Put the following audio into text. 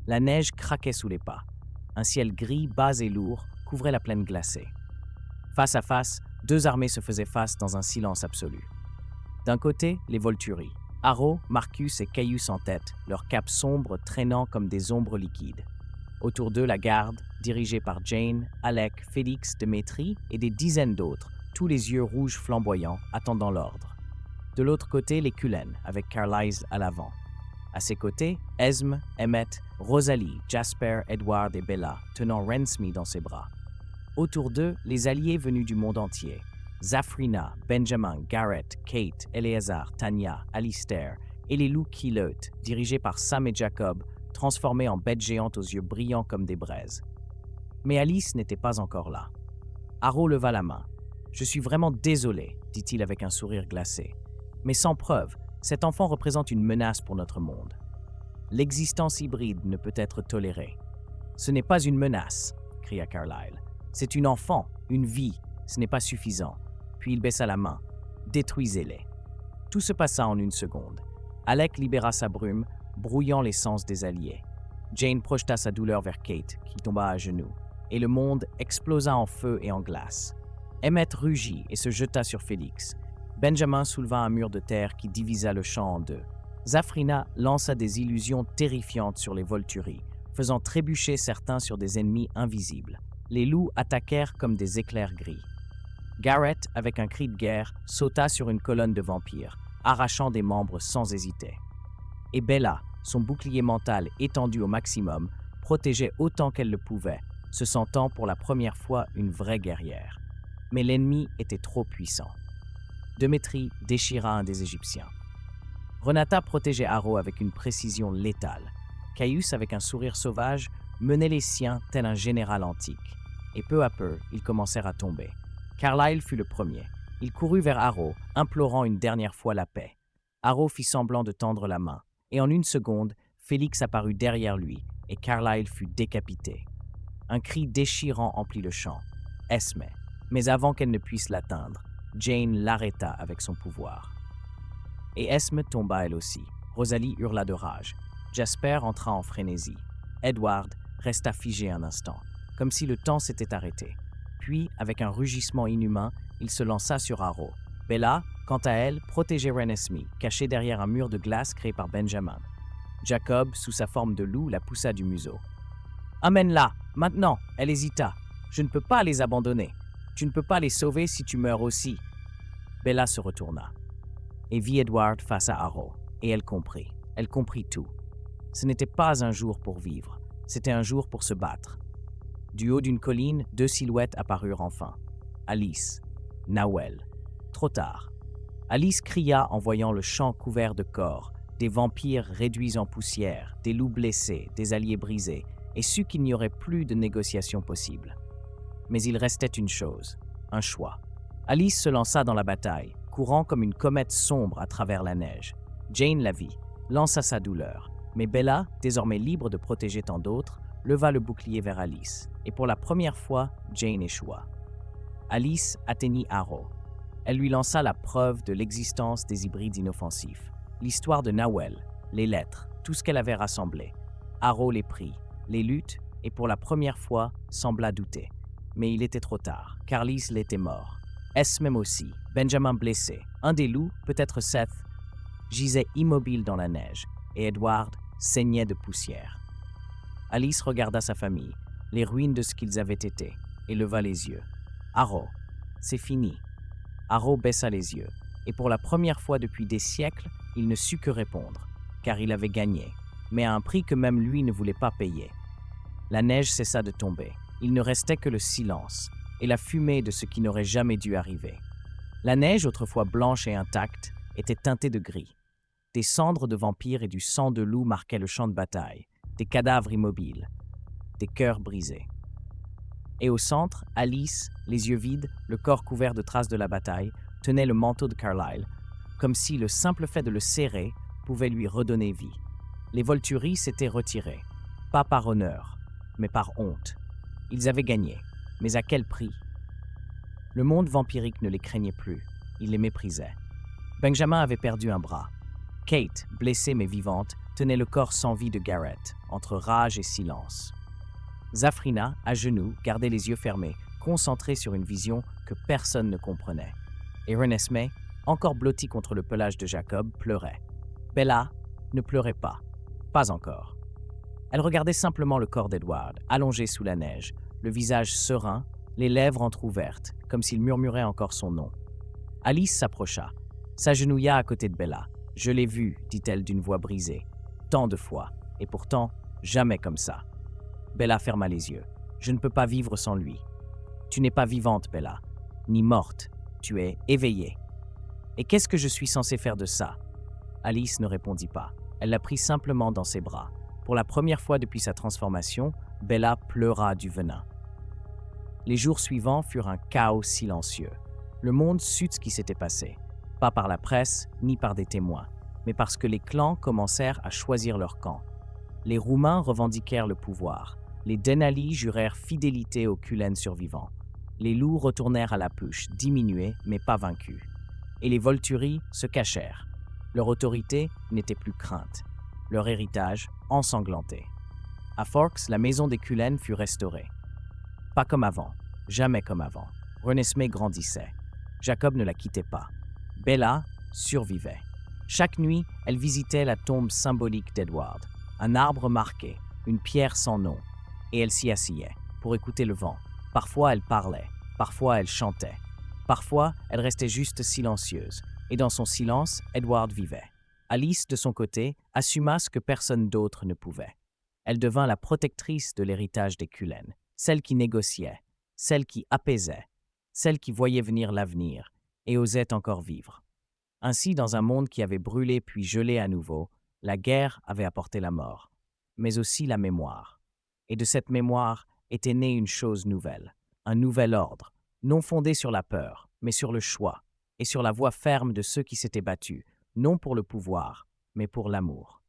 La neige craquait sous les pas. Un ciel gris, bas et lourd couvrait la plaine glacée. Face à face, deux armées se faisaient face dans un silence absolu. D'un côté, les Volturi. Harrow, Marcus et Caius en tête, leurs capes sombres traînant comme des ombres liquides. Autour d'eux, la garde, dirigée par Jane, Alec, Félix, Démétrie et des dizaines d'autres, tous les yeux rouges flamboyants, attendant l'ordre. De l'autre côté, les Cullen, avec Carlisle à l'avant. À ses côtés, Esme, Emmett, Rosalie, Jasper, Edward et Bella, tenant Rensme dans ses bras. Autour d'eux, les alliés venus du monde entier. Zafrina, Benjamin, Garrett, Kate, Eleazar, Tanya, Alistair et les loups Keyleth, dirigés par Sam et Jacob, transformés en bêtes géantes aux yeux brillants comme des braises. Mais Alice n'était pas encore là. Harrow leva la main. « Je suis vraiment désolé, dit-il avec un sourire glacé. Mais sans preuve, cet enfant représente une menace pour notre monde. L'existence hybride ne peut être tolérée. Ce n'est pas une menace, cria Carlisle. C'est une enfant, une vie, ce n'est pas suffisant. Puis il baissa la main. Détruisez-les. Tout se passa en une seconde. Alec libéra sa brume, brouillant les sens des alliés. Jane projeta sa douleur vers Kate, qui tomba à genoux, et le monde explosa en feu et en glace. Emmett rugit et se jeta sur Félix. Benjamin souleva un mur de terre qui divisa le champ en deux. Zafrina lança des illusions terrifiantes sur les Volturi, faisant trébucher certains sur des ennemis invisibles. Les loups attaquèrent comme des éclairs gris. Garrett, avec un cri de guerre, sauta sur une colonne de vampires, arrachant des membres sans hésiter. Et Bella, son bouclier mental étendu au maximum, protégeait autant qu'elle le pouvait, se sentant pour la première fois une vraie guerrière. Mais l'ennemi était trop puissant. Démétrie déchira un des Égyptiens. Renata protégeait Harrow avec une précision létale. Caius, avec un sourire sauvage, menait les siens tel un général antique. Et peu à peu, ils commencèrent à tomber. Carlisle fut le premier. Il courut vers Harrow, implorant une dernière fois la paix. Harrow fit semblant de tendre la main, et en une seconde, Félix apparut derrière lui, et Carlisle fut décapité. Un cri déchirant emplit le champ. Esme. Mais avant qu'elle ne puisse l'atteindre, Jane l'arrêta avec son pouvoir. Et Esme tomba elle aussi. Rosalie hurla de rage. Jasper entra en frénésie. Edward resta figé un instant, comme si le temps s'était arrêté. Puis, avec un rugissement inhumain, il se lança sur Harrow. Bella, quant à elle, protégeait Renesmee, cachée derrière un mur de glace créé par Benjamin. Jacob, sous sa forme de loup, la poussa du museau. « Amène-la, maintenant !» Elle hésita. « Je ne peux pas les abandonner. Tu ne peux pas les sauver si tu meurs aussi. » Bella se retourna et vit Edward face à Harrow, et elle comprit. Elle comprit tout. Ce n'était pas un jour pour vivre, c'était un jour pour se battre. Du haut d'une colline, deux silhouettes apparurent enfin. Alice, Nawel. Trop tard. Alice cria en voyant le champ couvert de corps, des vampires réduits en poussière, des loups blessés, des alliés brisés, et sut qu'il n'y aurait plus de négociation possible. Mais il restait une chose, un choix. Alice se lança dans la bataille, courant comme une comète sombre à travers la neige. Jane la vit, lança sa douleur, mais Bella, désormais libre de protéger tant d'autres, leva le bouclier vers Alice, et pour la première fois, Jane échoua. Alice atteignit Harrow. Elle lui lança la preuve de l'existence des hybrides inoffensifs, l'histoire de Nawel, les lettres, tout ce qu'elle avait rassemblé. Harrow les prit, les luttes, et pour la première fois, sembla douter. Mais il était trop tard, Carlisle était mort. Esme aussi, Benjamin blessé, un des loups, peut-être Seth, gisait immobile dans la neige, et Edward saignait de poussière. Alice regarda sa famille, les ruines de ce qu'ils avaient été, et leva les yeux. Harrow, c'est fini. Harrow baissa les yeux, et pour la première fois depuis des siècles, il ne sut que répondre, car il avait gagné, mais à un prix que même lui ne voulait pas payer. La neige cessa de tomber, il ne restait que le silence, et la fumée de ce qui n'aurait jamais dû arriver. La neige, autrefois blanche et intacte, était teintée de gris. Des cendres de vampires et du sang de loup marquaient le champ de bataille, des cadavres immobiles, des cœurs brisés. Et au centre, Alice, les yeux vides, le corps couvert de traces de la bataille, tenait le manteau de Carlisle, comme si le simple fait de le serrer pouvait lui redonner vie. Les Volturi s'étaient retirés, pas par honneur, mais par honte. Ils avaient gagné, mais à quel prix? Le monde vampirique ne les craignait plus, il les méprisait. Benjamin avait perdu un bras. Kate, blessée mais vivante, tenait le corps sans vie de Garrett, entre rage et silence. Zafrina, à genoux, gardait les yeux fermés, concentrée sur une vision que personne ne comprenait. Et Renesmee, encore blottie contre le pelage de Jacob, pleurait. Bella ne pleurait pas. Pas encore. Elle regardait simplement le corps d'Edward, allongé sous la neige, le visage serein, les lèvres entr'ouvertes, comme s'il murmurait encore son nom. Alice s'approcha, s'agenouilla à côté de Bella. « Je l'ai vu, dit-elle d'une voix brisée. Tant de fois, et pourtant, jamais comme ça. » Bella ferma les yeux. « Je ne peux pas vivre sans lui. »« Tu n'es pas vivante, Bella, ni morte. Tu es éveillée. »« Et qu'est-ce que je suis censée faire de ça ?» Alice ne répondit pas. Elle la prit simplement dans ses bras. Pour la première fois depuis sa transformation, Bella pleura du venin. Les jours suivants furent un chaos silencieux. Le monde sut ce qui s'était passé. Pas par la presse, ni par des témoins, mais parce que les clans commencèrent à choisir leur camp. Les Roumains revendiquèrent le pouvoir. Les Denali jurèrent fidélité aux Cullen survivants. Les loups retournèrent à la push, diminués mais pas vaincus. Et les Volturi se cachèrent. Leur autorité n'était plus crainte. Leur héritage ensanglanté. À Forks, la maison des Cullen fut restaurée. Pas comme avant, jamais comme avant. Renesmee grandissait. Jacob ne la quittait pas. Bella survivait. Chaque nuit, elle visitait la tombe symbolique d'Edward, un arbre marqué, une pierre sans nom, et elle s'y asseyait pour écouter le vent. Parfois, elle parlait, parfois, elle chantait. Parfois, elle restait juste silencieuse, et dans son silence, Edward vivait. Alice, de son côté, assuma ce que personne d'autre ne pouvait. Elle devint la protectrice de l'héritage des Cullen, celle qui négociait, celle qui apaisait, celle qui voyait venir l'avenir et osait encore vivre. Ainsi, dans un monde qui avait brûlé puis gelé à nouveau, la guerre avait apporté la mort, mais aussi la mémoire. Et de cette mémoire était née une chose nouvelle, un nouvel ordre, non fondé sur la peur, mais sur le choix, et sur la voix ferme de ceux qui s'étaient battus, non pour le pouvoir, mais pour l'amour.